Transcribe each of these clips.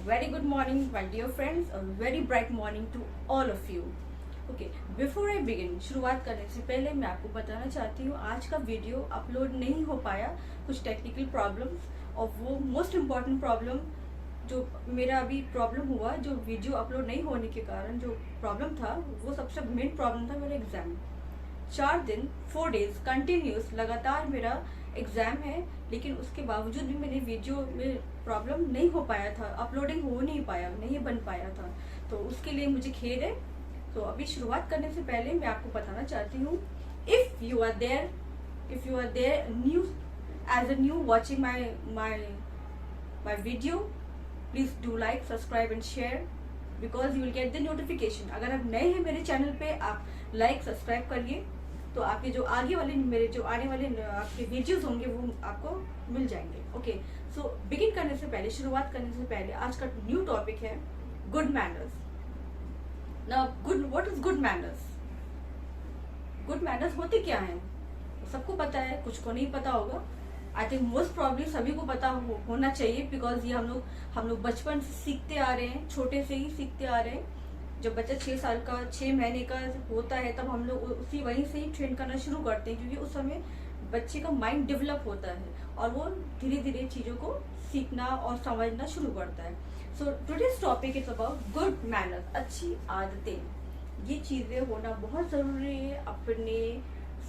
very good morning, my dear friends. A very bright morning to all of you. Okay, before I begin, शुरुआत करने से पहले मैं आपको बताना चाहती हूँ आज का वीडियो अपलोड नहीं हो पाया, कुछ टेक्निकल प्रॉब्लम्स, और वो मोस्ट इम्पॉर्टेंट प्रॉब्लम जो मेरा अभी प्रॉब्लम हुआ, जो वीडियो अपलोड नहीं होने के कारण जो प्रॉब्लम था, वो सबसे मेन प्रॉब्लम था मेरा एग्जाम। 4 दिन 4 डेज कंटिन्यूस लगातार मेरा एग्जाम है, लेकिन उसके बावजूद भी मेरे वीडियो में प्रॉब्लम नहीं हो पाया था, अपलोडिंग हो नहीं पाया, नहीं बन पाया था, तो उसके लिए मुझे खेद है। तो अभी शुरुआत करने से पहले मैं आपको बताना चाहती हूँ, if you are there new as a new watching my video, please do like, subscribe and share because you will get the notification. अगर आप नए हैं मेरे चैनल पे, आप लाइक सब्सक्राइब करिए, तो आपके जो आगे वाले मेरे जो आने वाले आपके वीडियोस होंगे वो आपको मिल जाएंगे। ओके, सो बिगिन करने से पहले, शुरुआत करने से पहले, आज का न्यू टॉपिक है good manners. Now what is good manners? Good manners होते क्या हैं? सबको पता है, कुछ को नहीं पता होगा। आई थिंक मोस्ट प्रॉब्ली सभी को पता होना चाहिए, बिकॉज ये हम लोग बचपन से सीखते आ रहे हैं, छोटे से ही सीखते आ रहे हैं। जब बच्चा 6 साल का 6 महीने का होता है, तब हम लोग उसी वहीं से ही ट्रेन करना शुरू करते हैं, क्योंकि उस समय बच्चे का माइंड डेवलप होता है और वो धीरे धीरे चीजों को सीखना और समझना शुरू करता है। So today's topic is about good manners, अच्छी आदतें। ये चीजें होना बहुत जरूरी है अपने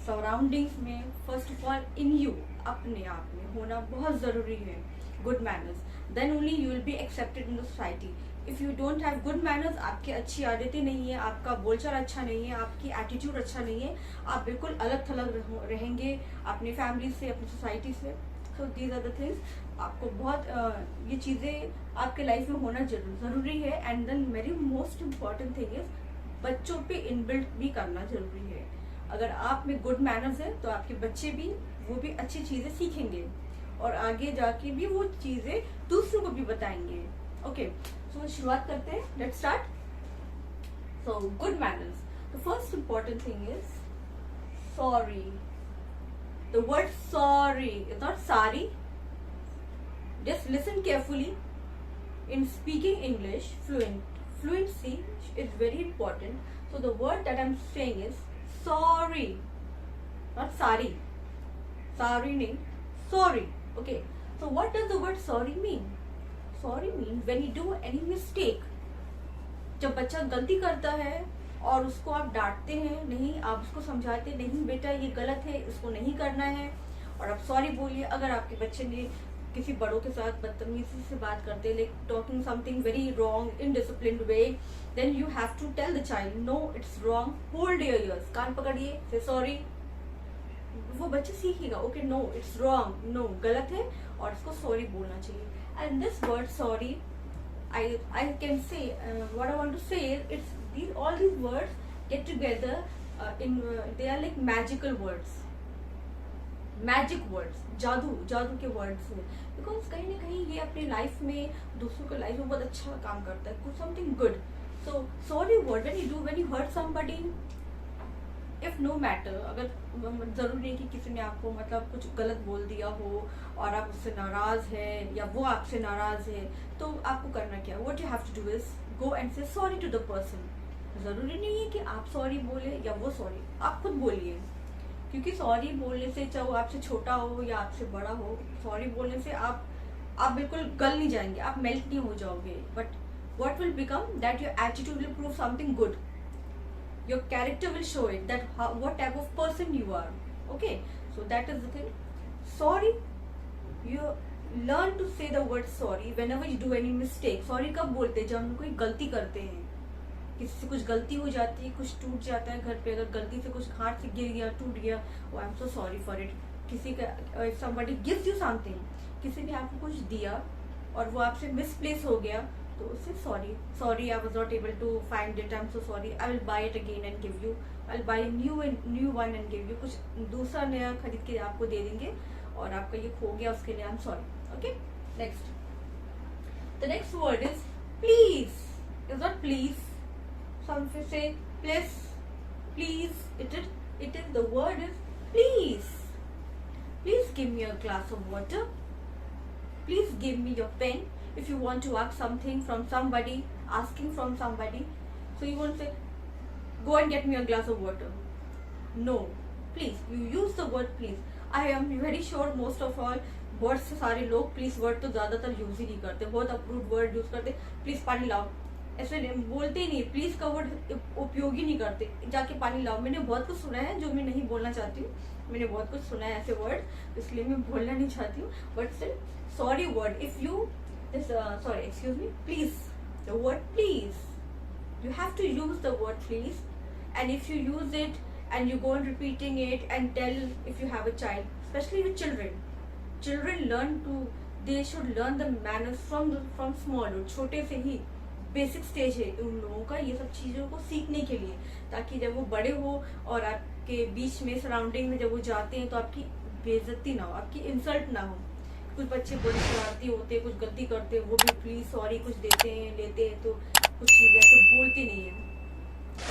सराउंडिंग्स में, first of all in you, अपने आप में होना बहुत जरूरी है good manners. Then only you will be accepted in the society. If you don't have good manners, आपकी अच्छी आदतें नहीं है, आपका बोलचाल अच्छा नहीं है, आपकी एटीट्यूड अच्छा नहीं है, आप बिल्कुल अलग थलग रहेंगे अपनी फैमिली से, अपनी सोसाइटी से। So these are the things, आपको बहुत ये चीजें आपके लाइफ में होना जरूरी है। And then very most important thing is, बच्चों पे इनबिल्ट भी करना जरूरी है। अगर आप में गुड मैनर्स है, तो आपके बच्चे भी वो भी अच्छी चीजें सीखेंगे और आगे जाके भी वो चीजें दूसरों को भी बताएंगे। ओके, सो शुरुआत करते हैं, let's start. So good manners, the first important thing is sorry. The word sorry is not सारी। Just listen carefully in speaking English fluency is very important. So the word that I'm saying is sorry, not sorry. Sorry nahi, sorry. Okay, so what does the word sorry mean? Sorry means when you do any mistake. जब बच्चा गलती करता है और उसको आप डांटते हैं, नहीं, आप उसको समझाते नहीं, बेटा ये गलत है, इसको नहीं करना है, और आप सॉरी बोलिए। अगर आपके बच्चे ने किसी बड़ों के साथ बदतमीजी से बात करते, like talking something very wrong, indisciplined way, then you have to tell the child, no it's wrong, hold your ears, कान पकड़िए, से सॉरी। वो बच्चे सीखेगा, okay no it's wrong, no गलत है, और इसको सॉरी बोलना चाहिए। And this word sorry, I can say what I want to say is, it's all these words get together they are like magical words, magic words, जादू के words हैं, because कहीं ना कहीं ये अपनी लाइफ में, दूसरों के लाइफ में बहुत अच्छा काम करता है, कुछ something good. So sorry word when you hurt somebody, if no matter, अगर जरूरी नहीं कि किसी ने आपको मतलब कुछ गलत बोल दिया हो और आप उससे नाराज है या वो आपसे नाराज है, तो आपको करना क्या, what you have to do is go and say sorry to the person. जरूरी नहीं है कि आप सॉरी बोले या वो सॉरी, आप खुद बोलिए, क्योंकि सॉरी बोलने से, चाहे वो आपसे छोटा हो या आपसे बड़ा हो, सॉरी बोलने से आप बिल्कुल गल नहीं जाएंगे, आप मेल्ट नहीं हो जाओगे, but what will become that your attitude will prove something good, your character will show it that what type of person you are. Okay, so that is the thing. Sorry, you learn to say the word sorry whenever you do any mistake. Sorry कब बोलते हैं? जब हम कोई गलती करते हैं, किसी से कुछ गलती हो जाती है, कुछ टूट जाता है घर पे, अगर गलती से कुछ हाथ से गिर गया, टूट गया, आई am so sorry for it. किसी का somebody gives you something, किसी ने आपको कुछ दिया और वो आपसे मिसप्लेस हो गया, तो उससे sorry I was not able to find it, I am so sorry, I will buy it again and give you, I will buy new one and give you. कुछ दूसरा नया खरीद के आपको दे देंगे और आपका ये खो गया, उसके लिए I am sorry. Okay, next, the next word is please. Is not please, some say please, it is the word is please give me a glass of water, please give me your pen, if you want to ask something from somebody, asking from somebody, so you won't say, go and get me a glass of water. No, please, you use the word please. I am very sure most of all word से सारे लोग please word तो ज्यादातर use ही नहीं करते, बहुत approve word use करते, please पानी लाओ, ऐसे बोलते ही नहीं, प्लीज का वर्ड उपयोग ही नहीं करते, जाके पानी लाओ। मैंने बहुत कुछ सुना है जो मैं नहीं बोलना चाहती हूँ, मैंने बहुत कुछ सुना है ऐसे वर्ड, इसलिए मैं बोलना नहीं चाहती हूँ, but still sorry word, if you sorry excuse me, please, the word please, you have to use the word please, and if you use it and you go on repeating it and tell, if you have a child, especially with children learn to, they should learn the manners from small, छोटे से ही basic stage है उन लोगों का ये सब चीजों को सीखने के लिए, ताकि जब वो बड़े हो और आपके बीच में सराउंडिंग में जब वो जाते हैं तो आपकी बेइज्जती ना हो, आपकी इंसल्ट ना हो। कुछ बच्चे बड़े शरारती होते हैं, कुछ गलती करते हैं, वो भी प्लीज सॉरी कुछ देते हैं, लेते हैं, तो कुछ चीजें ऐसे बोलते नहीं है,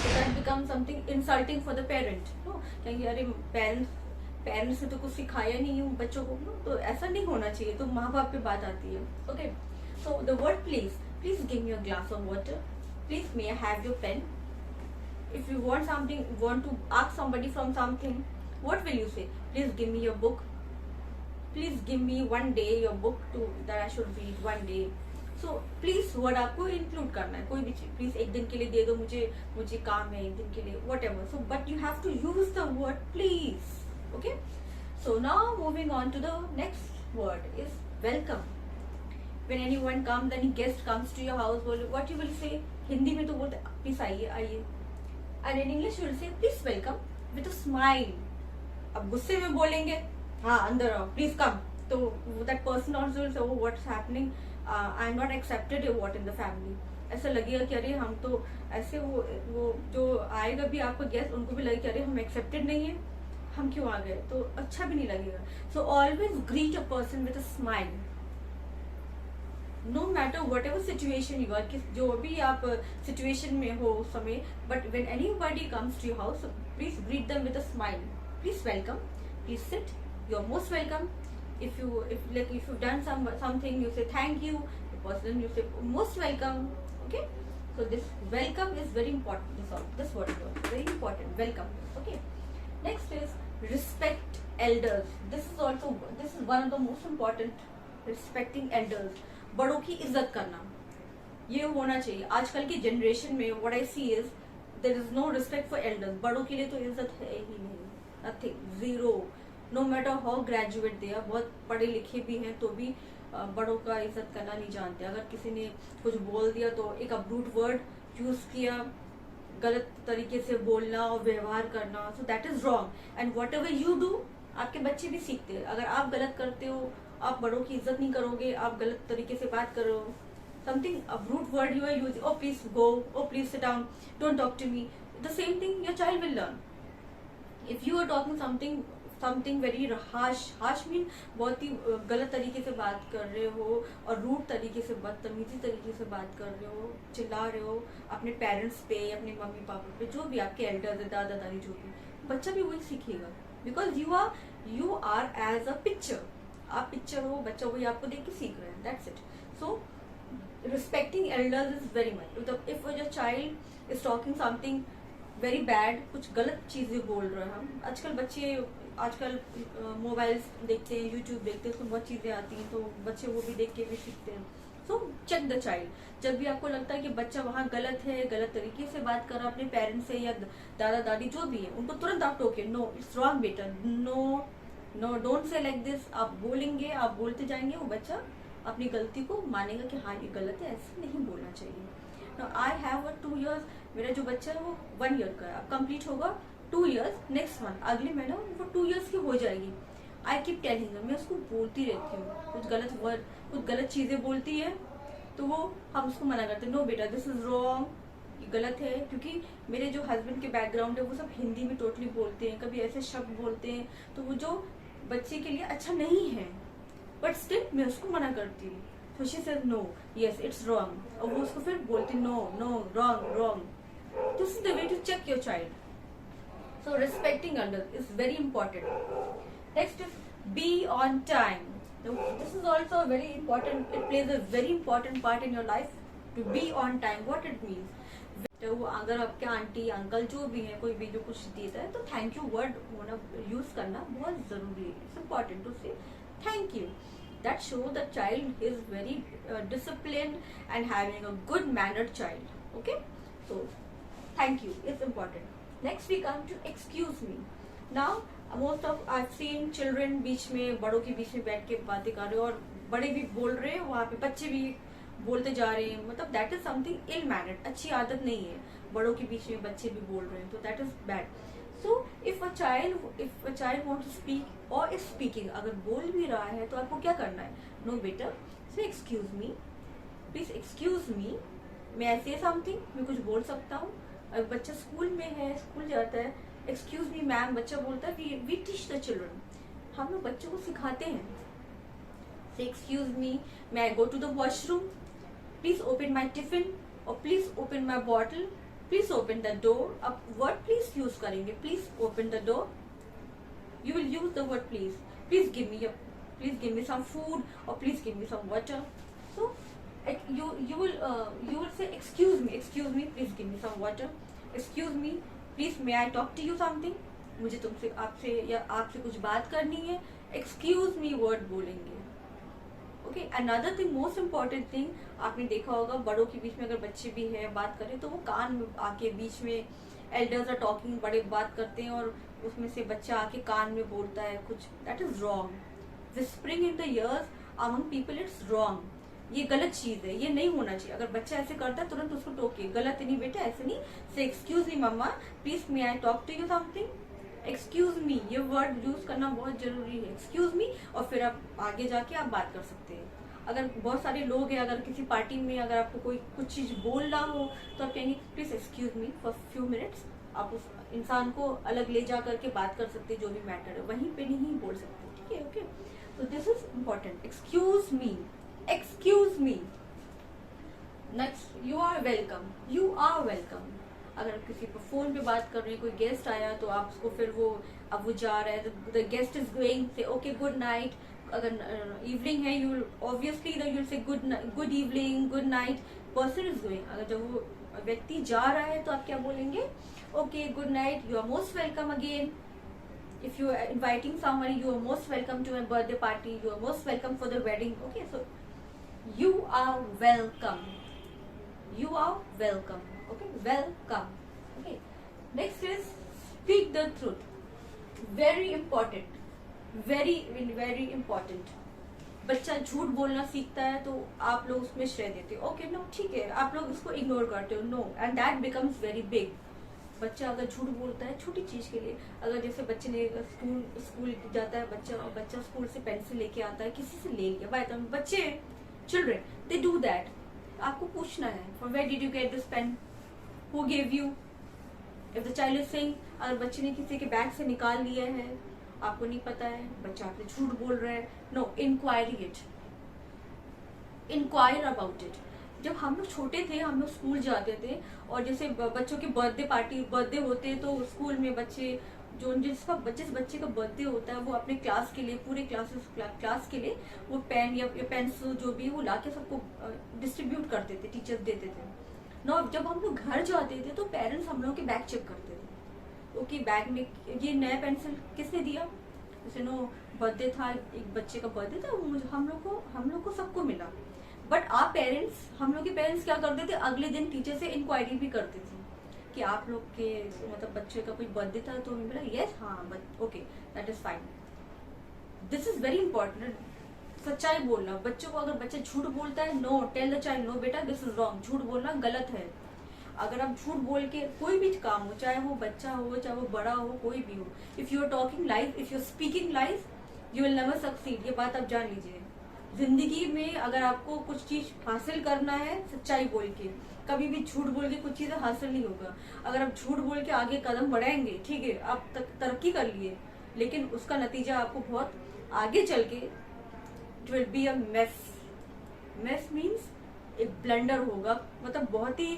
that become something insulting for the parent, कहेंगे अरे पेरेंट्स ने तो कुछ सिखाया नहीं है बच्चों को, तो ऐसा नहीं होना चाहिए, तो माँ बाप पे बात आती है। Okay, so the word please give me a glass of water, please may I have your pen, if you want something, want to ask somebody from something, what will you say, please give me your book, please give me one day your book to that I should read one day. So please word आपको include करना है, कोई भी चीज please एक दिन के लिए दे दो मुझे काम है एक दिन के लिए, whatever, so but you have to use the word please. Okay, so now moving on to the next word is welcome. When anyone comes, any guest comes to your house, what you will say, Hindi में तो बोलते please आइए आइए, and in English you will say please welcome with a smile. अब गुस्से में बोलेंगे हाँ अंदर आओ प्लीज कम, तो that person also will say oh what's happening, I am not accepted what in the family, ऐसा लगेगा कि अरे हम तो ऐसे, वो जो आएगा भी आपको गेस्ट, उनको भी लगेगा कि अरे हम एक्सेप्टेड नहीं है, हम क्यों आ गए, तो अच्छा भी नहीं लगेगा। So always greet a person with a smile, no matter whatever situation you are, जो भी आप सिचुएशन में हो उस समय, but when anybody comes to your house please greet them with a smile, please welcome, please sit, you are most welcome. If you've done something, you say thank you, the person you say most welcome. Okay, so this welcome is very important, this word is very important, welcome. Okay, next is respect elders. This is one of the most important, respecting elders, बड़ों की इज्जत करना ये होना चाहिए। आजकल की generation में what I see is there is no respect for elders, बड़ों के लिए तो इज्जत है ही नहीं, nothing, zero, no matter how graduate they are, बहुत पढ़े लिखे भी हैं तो भी बड़ों का इज्जत करना नहीं जानते। अगर किसी ने कुछ बोल दिया तो एक अब्रूट वर्ड यूज किया, गलत तरीके से बोलना और व्यवहार करना, सो that is wrong, and what ever you do आपके बच्चे भी सीखते हैं। अगर आप गलत करते हो, आप बड़ों की इज्जत नहीं करोगे, आप गलत तरीके से बात करो, something abrupt word you are using, oh please go, oh please sit down, don't talk to me, the same thing your child will learn. If you are talking something very harsh mean बहुत ही गलत तरीके से बात कर रहे हो और रूड तरीके से, बदतमीजी तरीके से बात कर रहे हो, चिल्ला रहे हो अपने पेरेंट्स पे, अपने मम्मी पापा पे, जो भी आपके एल्डर्स है, दादा दादी, जो भी, बच्चा भी वही सीखेगा, because you are as a picture, आप पिक्चर हो, बच्चा वही आपको देख के सीख रहे हैं, that's it. So respecting elders is very much, if your child is talking something very bad, कुछ गलत चीजें बोल रहे हैं, हम आजकल बच्चे मोबाइल्स देखते हैं, यूट्यूब देखते हैं, उसमें बहुत चीजें आती हैं, तो बच्चे वो भी देख के भी सीखते हैं। सो चेक द चाइल्ड, जब भी आपको लगता है कि बच्चा वहाँ गलत है, गलत तरीके से बात कर रहा है अपने पेरेंट्स से या दादा दादी जो भी है, उनको तुरंत आप टोके, नो इट्स रॉन्ग बेटा, no don't say like this, आप बोलेंगे, आप बोलते जाएंगे, वो बच्चा अपनी गलती को मानेगा कि हाँ ये गलत है, ऐसे नहीं बोलना चाहिए। आई हैव 2 years, मेरा जो बच्चा है वो 1 year का है, अब कंप्लीट होगा 2 years नेक्स्ट मंथ, अगले महीना वो 2 years की हो जाएगी। आई कीप टेलिंग, मैं उसको बोलती रहती हूँ, कुछ गलत वर्ड, कुछ गलत चीजें बोलती है तो वो हम उसको मना करते हैं, नो बेटा दिस इज रॉन्ग, ये गलत है, क्योंकि मेरे जो हस्बैंड के बैकग्राउंड है वो सब हिंदी में टोटली बोलते हैं, कभी ऐसे शब्द बोलते हैं तो वो जो बच्चे के लिए अच्छा नहीं है, बट स्टिल मैं उसको मना करती हूँ, तो she says no yes it's wrong, और वो उसको फिर बोलती no wrong. This is the way to check your child. So respecting elders is very important. Next is be on time. This is also a very important, it plays a very important part in your life to be on time. What it means, तो अगर आपके aunty uncle जो भी है कोई भी जो कुछ देता है तो थैंक यू वर्ड होना यूज करना बहुत जरूरी है. इट्स इम्पॉर्टेंट टू से thank you. That show the child is very disciplined and having a good mannered child. Okay, so thank you is important. Next we come to excuse me. Now most of I've seen children बीच में बड़ों के बीच में बैठ के बातें कर रहे हैं और बड़े भी बोल रहे हैं, वहाँ पे बच्चे भी बोलते जा रहे हैं. मतलब that is something ill mannered, अच्छी आदत नहीं है. बड़ों के बीच में बच्चे भी बोल रहे हैं तो that is bad. So if a child want to speak और इज स्पीकिंग, अगर बोल भी रहा है तो आपको क्या करना है? नो बेटा, से excuse me, please excuse me, मैं ऐसे समथिंग, मैं कुछ बोल सकता हूँ. अगर बच्चा स्कूल में है, स्कूल जाता है, एक्सक्यूज मी मैम बच्चा बोलता है. वी टीच द चिल्ड्रन, हम लोग बच्चों को सिखाते हैं. Say excuse me, may I go to the washroom, please open my tiffin और please open my bottle, please open the door. अब वर्ड प्लीज यूज करेंगे. Please open the door, you will use the word please. Please give me some food or please give me some water. So you will say excuse me, please give me some water. Excuse me, please may I talk to you something. मुझे तुमसे आपसे या आपसे कुछ बात करनी है. Excuse me word बोलेंगे. Okay, another thing, most important thing, आपने देखा होगा बड़ों के बीच में अगर बच्चे भी है बात करें तो वो कान में आके बीच में, एल्डर्स आर टॉकिंग, बड़े बात करते हैं और उसमें से बच्चा आके कान में बोलता है कुछ. That is wrong. Whispering in the years among people, it's wrong. ये गलत चीज है, ये नहीं होना चाहिए. अगर बच्चा ऐसे करता है तुरंत उसको टोके, गलत नहीं बेटा, ऐसे नहीं. Say excuse me mama, please may I talk to you something. Excuse me, ये वर्ड यूज करना बहुत जरूरी है. एक्सक्यूज मी, और फिर आप आगे जाके आप बात कर सकते हैं. अगर बहुत सारे लोग हैं, अगर किसी पार्टी में अगर आपको कोई कुछ चीज बोल रहा हो तो आप कहेंगे please excuse me for few minutes. आप उस इंसान को अलग ले जा करके बात कर सकते हैं, जो भी मैटर है वहीं पे नहीं बोल सकते. ठीक है, ओके. तो this is important. Excuse me, excuse me. Next, you are welcome, you are welcome. अगर किसी पर फोन पे बात कर रहे हैं, कोई गेस्ट आया तो आप उसको फिर वो, अब वो जा रहा है, द गेस्ट इज गोइंग, से ओके गुड नाइट. अगर इवनिंग है, यू ऑब्वियसली यू से good evening, good night. Person is going, अगर जब वो व्यक्ति जा रहा है तो आप क्या बोलेंगे? Okay good night, you are most welcome again. If you are inviting somebody, you are most welcome to my birthday party, you are most welcome for the wedding. Okay, so you are welcome, you are welcome. Okay, welcome. Okay, next is speak the truth. Very important, very important. बच्चा झूठ बोलना सीखता है तो आप लोग उसमें श्रेय देते हो. ओके, नो ठीक है, आप लोग उसको इग्नोर करते हो. No, and that becomes very big. बच्चा अगर झूठ बोलता है छोटी चीज के लिए, अगर जैसे बच्चे ने स्कूल जाता है बच्चा स्कूल से पेंसिल लेके आता है, किसी से ले लिया, बाय द बच्चे, चिल्ड्रन, दे डू दैट. आपको पूछना है from where did you get this pen, who gave you. if the child is saying, अगर बच्चे ने किसी के बैग से निकाल लिया है, आपको नहीं पता है, बच्चा आपने झूठ बोल रहा है. No, inquiry it, inquire about it. जब हम लोग छोटे थे, हम लोग स्कूल जाते थे और जैसे बच्चों के बर्थडे होते तो स्कूल में बच्चे जिस बच्चे का बर्थडे होता है वो अपने क्लास के लिए, पूरे क्लास के लिए वो पेन या पेंसिल जो भी वो लाके सबको डिस्ट्रीब्यूट करते थे, टीचर्स देते थे. नो, जब हम लोग घर जाते थे तो पेरेंट्स हम लोग के बैग चेक करते थे. ओके, बैग में ये नया पेंसिल किसने दिया, जैसे नो बर्थडे था, एक बच्चे का बर्थडे था, हम लोग को सबको मिला. बट हम लोग के पेरेंट्स क्या करते थे, अगले दिन टीचर से इंक्वायरी भी करते थे कि आप लोग के मतलब बच्चे का कोई बर्थडे था तो बोला यस, हाँ, okay, that is fine. This is very important. सच्चाई बोलना. बच्चों को अगर बच्चा झूठ बोलता है, no, tell the child, no बेटा दिस इज रॉन्ग. झूठ बोलना गलत है. अगर आप झूठ बोल के कोई भी काम हो, चाहे वो बच्चा हो, चाहे वो बड़ा हो, कोई भी हो, if you are talking life, if you are speaking life, you will never succeed. ये बात आप जान लीजिए. जिंदगी में अगर आपको कुछ चीज हासिल करना है, सच्चाई बोल के, कभी भी झूठ बोल के कुछ चीजें हासिल नहीं होगा. अगर आप झूठ बोल के आगे कदम बढ़ाएंगे, ठीक है, आप तरक्की कर लिए, लेकिन उसका नतीजा आपको बहुत आगे चल के it will be a mess. Mess means एक ब्लंडर होगा, मतलब बहुत ही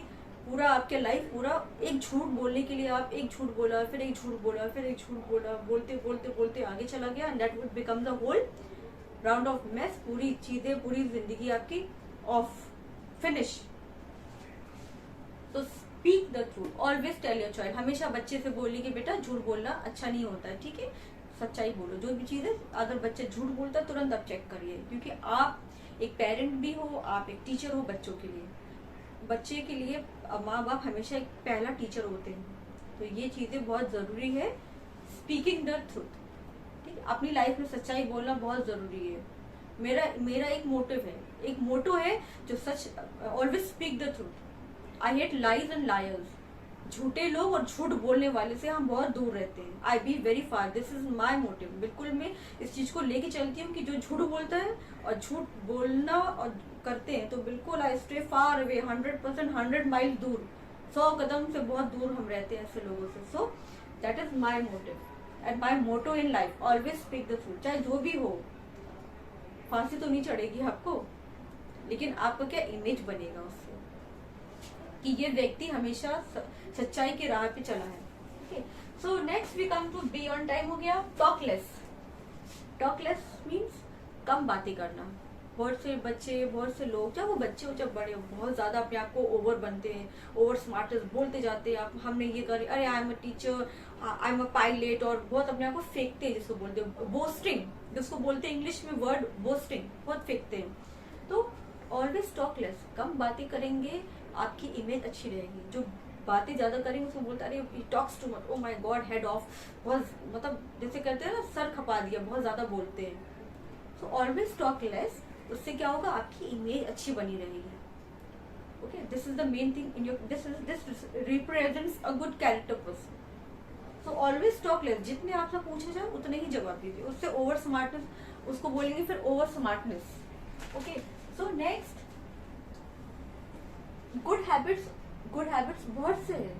पूरा आपके लाइफ पूरा एक झूठ बोलने के लिए आप एक झूठ बोला, फिर एक झूठ बोला, फिर एक झूठ बोला, बोलते बोलते बोलते आगे चला गया, and that would become the whole round of mess, पूरी चीजें, पूरी जिंदगी आपकी ऑफ, फिनिश। तो speak the truth, always tell your child. हमेशा बच्चे से बोलिए कि बेटा झूठ बोलना अच्छा नहीं होता है, ठीक है, सच्चाई बोलो। जो भी चीज है, अगर बच्चे झूठ बोलता है तुरंत आप चेक करिए, क्योंकि आप एक पेरेंट भी हो, आप एक टीचर हो बच्चों के लिए। बच्चे के लिए माँ बाप हमेशा एक पहला टीचर होते हैं, तो ये चीजें बहुत जरूरी है। स्पीकिंग द ट्रूथ, ठीक है, अपनी लाइफ में सच्चाई बोलना बहुत जरूरी है। मेरा एक मोटिव है, एक मोटो है जो सच, always speak the truth. I hate lies and liars. झूठे लोग और झूठ बोलने वाले से हम बहुत दूर रहते हैं। I be very far, this is my motive. बिल्कुल मैं इस चीज को लेके चलती हूँ कि जो झूठ बोलता है और झूठ बोलना और करते हैं, तो बिल्कुल I stay far away, 100%, 100 mile दूर, 100 कदम से बहुत दूर हम रहते हैं ऐसे लोगों से। So that is my motive and my motto in life, always speak the truth. चाहे जो भी हो, फांसी तो नहीं चढ़ेगी आपको, लेकिन आपका क्या इमेज बनेगा उससे, कि ये व्यक्ति हमेशा सच्चाई की राह पे चला है। So next we come to be on time. हो गया talk less. Talk less means कम बातें करना। बहुत से बच्चे, बहुत से लोग, चाहे वो बच्चे हो चाहे बड़े हो, बहुत ज्यादा अपने आप को ओवर बनते हैं, ओवर स्मार्टेस्ट बोलते जाते हैं। आप हमने ये कर, अरे I am a teacher, I am a pilot, और बहुत अपने आप को फेंकते हैं, जिसको बोलते हैं बोस्टिंग, जिसको बोलते हैं इंग्लिश में वर्ड बोस्टिंग, बहुत फेंकते हैं। तो ऑलवेज टॉक लेस, कम बातें करेंगे, आपकी इमेज अच्छी रहेगी। जो बातें ज्यादा करेंगे उसको बोलते अरे talks too much, oh my God, head of, बहुत मतलब जैसे कहते हैं ना, सर खपा दिया, बहुत ज्यादा बोलते हैं। सो ऑलवेज टॉक लेस, उससे क्या होगा, आपकी इमेज अच्छी बनी रहेगी। Okay, this is the main thing in your, this represents a good character person. So always talk less, जितने आपसे पूछा जाए उतने ही जवाब दीजिए। उससे ओवर स्मार्टनेस, उसको बोलेंगे फिर over smartness. Okay, so next good habits. Good habits बहुत से हैं।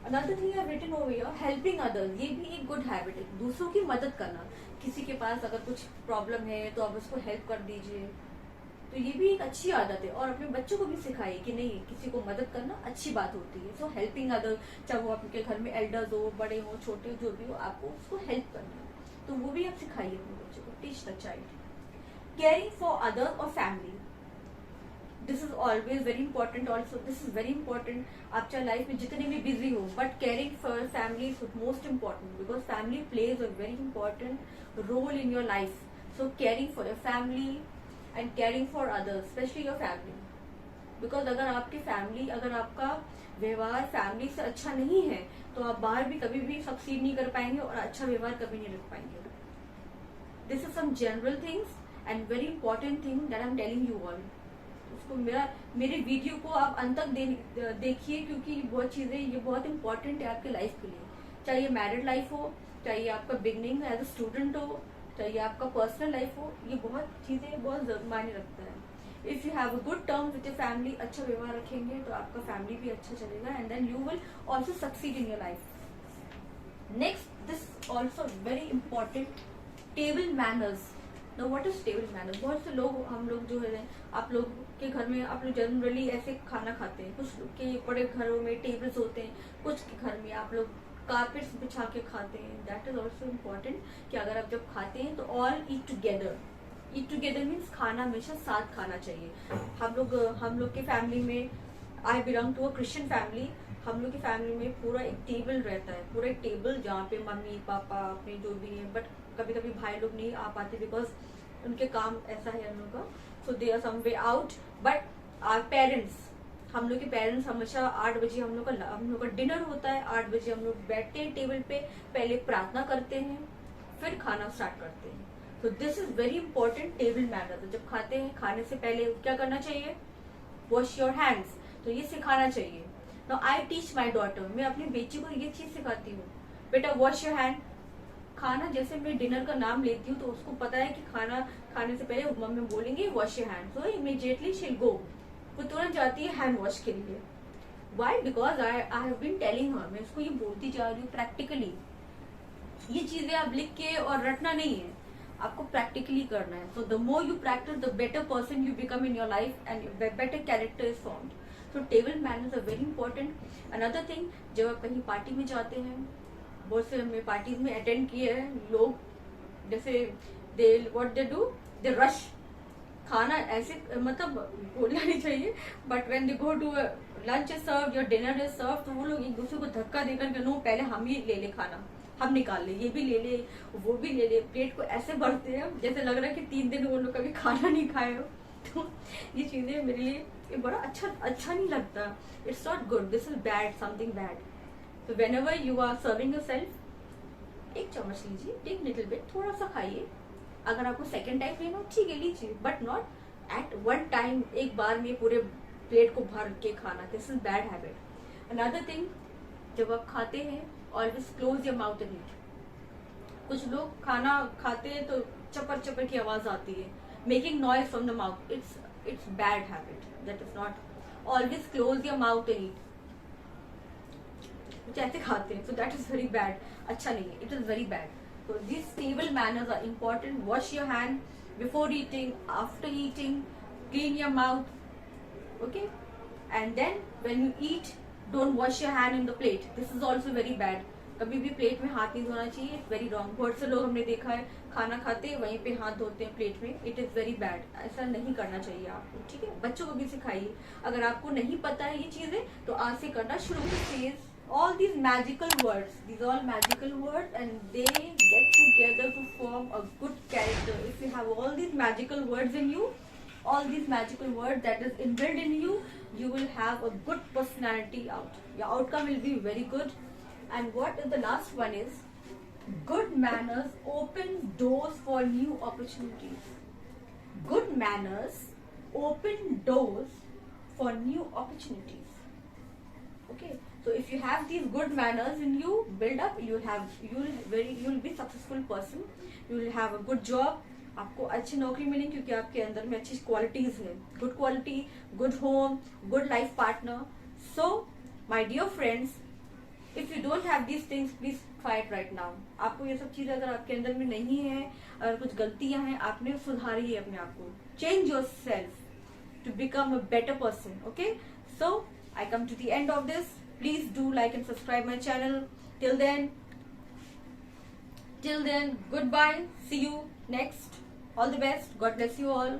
Another thing I have written over here, helping others. ये भी एक गुड हैबिट है, दूसरों की मदद करना। किसी के पास अगर कुछ प्रॉब्लम है तो आप उसको हेल्प कर दीजिए, तो ये भी एक अच्छी आदत है। और अपने बच्चों को भी सिखाइए कि नहीं, किसी को मदद करना अच्छी बात होती है। सो हेल्पिंग अदर्स, चाहे वो आपके घर में एल्डर्स हो, बड़े हो, छोटे, जो भी हो, आपको उसको हेल्प करना है, तो वो भी आप सिखाइए अपने बच्चों को। Teach the child. Caring for others और family, this is always very important. Also this is very important. आप चाहे लाइफ में जितने भी बिजी हो, but caring for family is most important, because family plays a very important role in your life. So caring for your family and caring for others, specially your family. Because अगर आपकी family, अगर आपका व्यवहार family से अच्छा नहीं है, तो आप बाहर भी कभी भी सक्सीड नहीं कर पाएंगे और अच्छा व्यवहार कभी नहीं रख पाएंगे। This is some general things and very important thing that I am telling you all. उसको मेरे वीडियो को आप अंत तक देखिए, क्योंकि बहुत चीजें, ये बहुत इंपॉर्टेंट है आपके लाइफ के लिए। चाहे ये मैरिड लाइफ हो, चाहे ये आपका बिगनिंग एज अ स्टूडेंट हो, चाहे ये आपका पर्सनल लाइफ हो, ये बहुत चीजें बहुत मायने रखता है। If you have a good term with your family, अच्छा व्यवहार रखेंगे तो आपका फैमिली भी अच्छा चलेगा, and then you will also succeed in your life. Next, this also very important, table manners. No, what is table manners? बहुत से लोग, हम लोग जो है, आप लोग के घर में आप लोग जनरली ऐसे खाना खाते हैं। कुछ के बड़े घरों में टेबल्स होते हैं, कुछ के घर में आप लोग कारपेट्स बिछा के खाते हैं। दैट इज ऑल्सो इम्पोर्टेंट कि अगर आप जब खाते हैं तो ऑल ईट टुगेदर। ईट टुगेदर मीन्स खाना हमेशा साथ खाना चाहिए। हम लोग की फैमिली में, I belong to a Christian family, हम लोग की फैमिली में पूरा एक टेबल रहता है, पूरा एक टेबल जहाँ पे मम्मी पापा अपने जो भी है, बट कभी कभी भाई लोग नहीं आ पाते बिकॉज उनके काम ऐसा है हम लोग का, so they are some way out. But our parents, हम लोग के पेरेंट्स हमेशा 8 बजे हम लोग का डिनर होता है। 8 बजे हम लोग बैठते हैं टेबल पे, पहले प्रार्थना करते हैं, फिर खाना स्टार्ट करते हैं। तो this is very important table manner. तो जब खाते हैं, खाने से पहले क्या करना चाहिए? Wash your hands. तो ये सिखाना चाहिए। Now I teach my daughter, मैं अपनी बेटी को ये चीज सिखाती हूँ, बेटा वॉश योर हैंड। खाना, जैसे मैं डिनर का नाम लेती हूँ तो उसको पता है कि खाना खाने से पहले मम्मी बोलेंगे wash your hand, so immediately she go, वो तुरंत जाती है हैंड वॉश के लिए। Why? Because I have been telling her, मैं उसको ये बोलती जा रही हूँ प्रैक्टिकली। ये चीजें आप लिख के और रटना नहीं है, आपको प्रैक्टिकली करना है। So the more you practice, the better person you become in your life and better character is formed. So table manners are very important. Another thing, जब आप कहीं पार्टी में जाते हैं, बहुत से हमने पार्टीज में अटेंड किए हैं लोग, जैसे they what they do, they rush खाना, ऐसे मतलब बोलना नहीं चाहिए, but when they go to lunch is serve या डिनर इज सर्व, तो वो लोग एक दूसरे को धक्का देकर के नो पहले हम ही ले ले खाना, हम निकाल ले, ये भी ले ले वो भी ले ले, प्लेट को ऐसे भरते हैं जैसे लग रहा है कि 3 दिन वो लोग कभी खाना नहीं खाए हो। तो ये चीजें मेरे लिए ये बड़ा अच्छा नहीं लगता। It's not good, this is bad, something bad. तो whenever you are serving yourself, एक चम्मच लीजिए, टेक लिटिल बिट, थोड़ा सा खाइए। अगर आपको सेकेंड टाइम लेना हो ठीक है लीजिए, but not at one time, एक बार में पूरे प्लेट को भर के खाना। This is bad habit. Another thing, जब आप खाते हैं always close your mouth and eat. कुछ लोग खाना खाते हैं तो चपर चपर की आवाज आती है, making noise from the mouth, it's bad habit, that is not. Always close your mouth and eat. कैसे खाते हैं, so that is very bad, अच्छा नहीं है, it is very bad. So these table manners are important. Wash your hand before eating, after eating, clean your mouth, okay? And then when you eat, don't wash your hand in the plate. This is also very bad. कभी भी plate में हाथ नहीं धोना चाहिए, it's very wrong. बहुत से लोग हमने देखा है खाना खाते हैं वहीं पे हाथ धोते हैं प्लेट में, इट इज वेरी बैड, ऐसा नहीं करना चाहिए आपको, ठीक है? बच्चों को भी सिखाइए। अगर आपको नहीं पता है ये चीजें तो आज से करना शुरू कीजिए। All these magical words, these are all magical words, and they get together to form a good character. If you have all these magical words in you, all these magical words that is inbuilt in you, you will have a good personality out. Your outcome will be very good. And what is the last one is, good manners open doors for new opportunities. Good manners open doors for new opportunities. Okay, so if you have these good manners in you, build up, you'll be successful person, you will have a good job, आपको अच्छी नौकरी मिलेगी क्योंकि आपके अंदर में अच्छी qualities है, good quality, good home, good life partner. So my dear friends, if you don't have these things, please fight right now. आपको ये सब चीजें अगर आपके अंदर में नहीं है, अगर कुछ गलतियां हैं, आपने सुधारी है अपने आप को। Change yourself to become a better person, okay? So I come to the end of this. Please do like and subscribe my channel. Till then, goodbye. See you next. All the best. God bless you all.